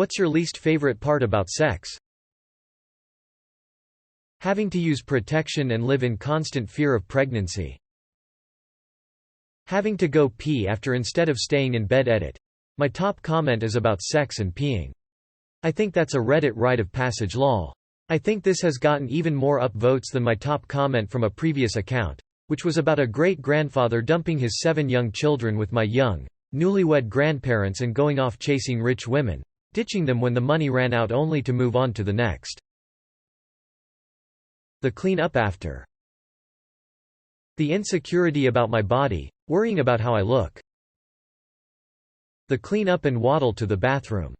What's your least favorite part about sex? Having to use protection and live in constant fear of pregnancy. Having to go pee after instead of staying in bed. Edit. My top comment is about sex and peeing. I think that's a Reddit rite of passage lol. I think this has gotten even more upvotes than my top comment from a previous account, which was about a great-grandfather dumping his 7 young children with my young, newlywed grandparents and going off chasing rich women, ditching them when the money ran out only to move on to the next. The clean up after. The insecurity about my body, worrying about how I look. The clean up and waddle to the bathroom.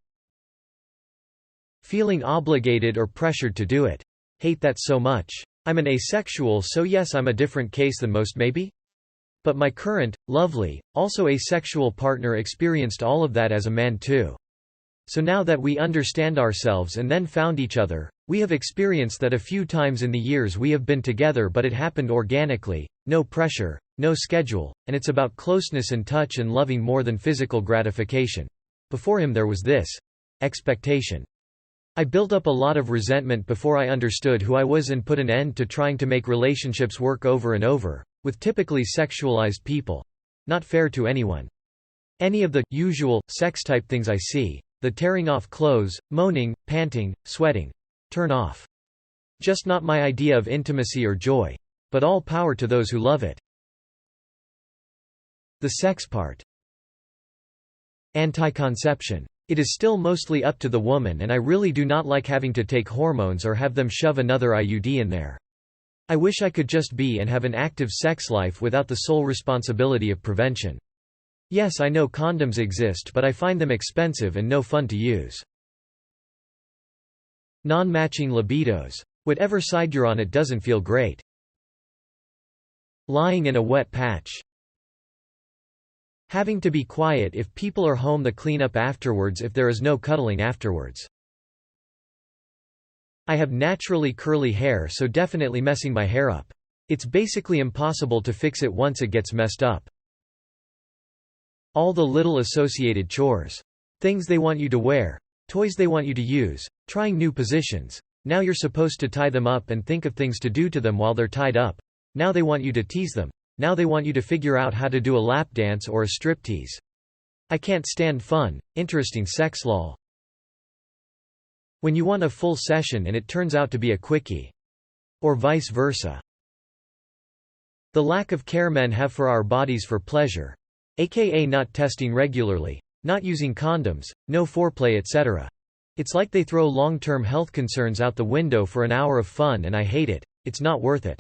Feeling obligated or pressured to do it. Hate that so much. I'm an asexual, so yes, I'm a different case than most maybe? But my current, lovely, also asexual partner experienced all of that as a man too. So now that we understand ourselves and then found each other, we have experienced that a few times in the years we have been together, but it happened organically, no pressure, no schedule, and it's about closeness and touch and loving more than physical gratification. Before him there was this expectation. I built up a lot of resentment before I understood who I was and put an end to trying to make relationships work over and over, with typically sexualized people. Not fair to anyone. Any of the usual sex-type things I see, the tearing off clothes, moaning, panting, sweating. Turn off. Just not my idea of intimacy or joy. But all power to those who love it. The sex part. Anti-conception. It is still mostly up to the woman, and I really do not like having to take hormones or have them shove another IUD in there. I wish I could just be and have an active sex life without the sole responsibility of prevention. Yes, I know condoms exist, but I find them expensive and no fun to use. Non-matching libidos. Whatever side you're on, it doesn't feel great. Lying in a wet patch. Having to be quiet if people are home, the cleanup afterwards if there is no cuddling afterwards. I have naturally curly hair, so definitely messing my hair up. It's basically impossible to fix it once it gets messed up. All the little associated chores. Things they want you to wear. Toys they want you to use. Trying new positions. Now you're supposed to tie them up and think of things to do to them while they're tied up. Now they want you to tease them. Now they want you to figure out how to do a lap dance or a striptease. I can't stand fun, interesting sex lol. When you want a full session and it turns out to be a quickie. Or vice versa. The lack of care men have for our bodies for pleasure. AKA not testing regularly, not using condoms, no foreplay, etc. It's like they throw long-term health concerns out the window for an hour of fun, and I hate it. It's not worth it.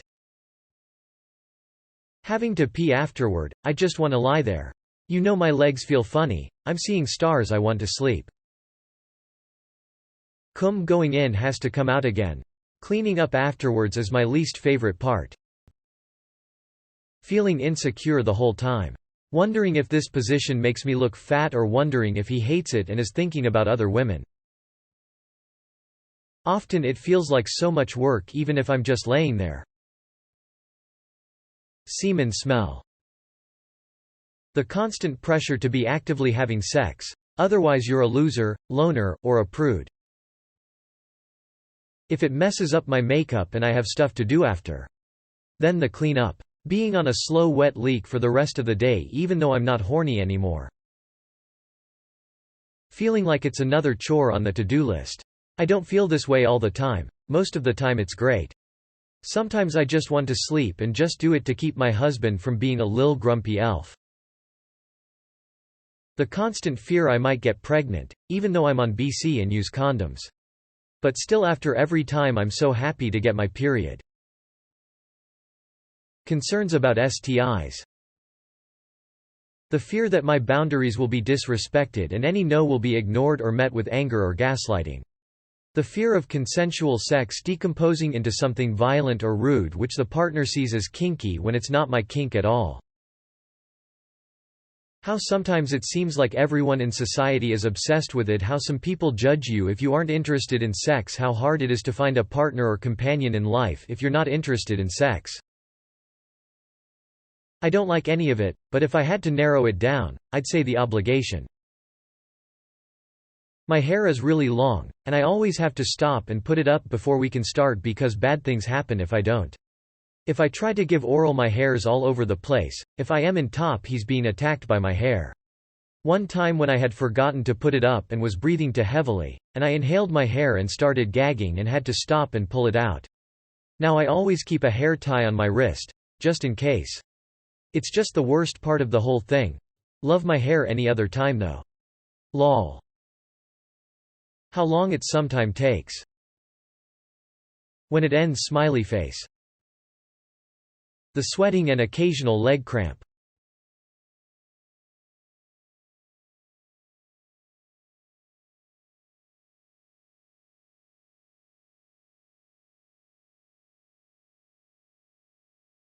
Having to pee afterward, I just want to lie there. You know my legs feel funny, I'm seeing stars, I want to sleep. Cum going in has to come out again. Cleaning up afterwards is my least favorite part. Feeling insecure the whole time. Wondering if this position makes me look fat or wondering if he hates it and is thinking about other women. Often it feels like so much work even if I'm just laying there. Semen smell. The constant pressure to be actively having sex. Otherwise you're a loser, loner, or a prude. If it messes up my makeup and I have stuff to do after. Then the clean up. Being on a slow wet leak for the rest of the day even though I'm not horny anymore. Feeling like it's another chore on the to-do list. I don't feel this way all the time. Most of the time it's great. Sometimes I just want to sleep and just do it to keep my husband from being a lil grumpy elf. The constant fear I might get pregnant, even though I'm on BC and use condoms. But still after every time I'm so happy to get my period. Concerns about STIs. The fear that my boundaries will be disrespected and any no will be ignored or met with anger or gaslighting. The fear of consensual sex decomposing into something violent or rude which the partner sees as kinky when it's not my kink at all. How sometimes it seems like everyone in society is obsessed with it, how some people judge you if you aren't interested in sex, how hard it is to find a partner or companion in life if you're not interested in sex. I don't like any of it, but if I had to narrow it down, I'd say the obligation. My hair is really long, and I always have to stop and put it up before we can start because bad things happen if I don't. If I try to give oral my hair's all over the place, if I am in top he's being attacked by my hair. One time when I had forgotten to put it up and was breathing too heavily, and I inhaled my hair and started gagging and had to stop and pull it out. Now I always keep a hair tie on my wrist, just in case. It's just the worst part of the whole thing. Love my hair any other time though. Lol. How long it sometime takes. When it ends smiley face. The sweating and occasional leg cramp.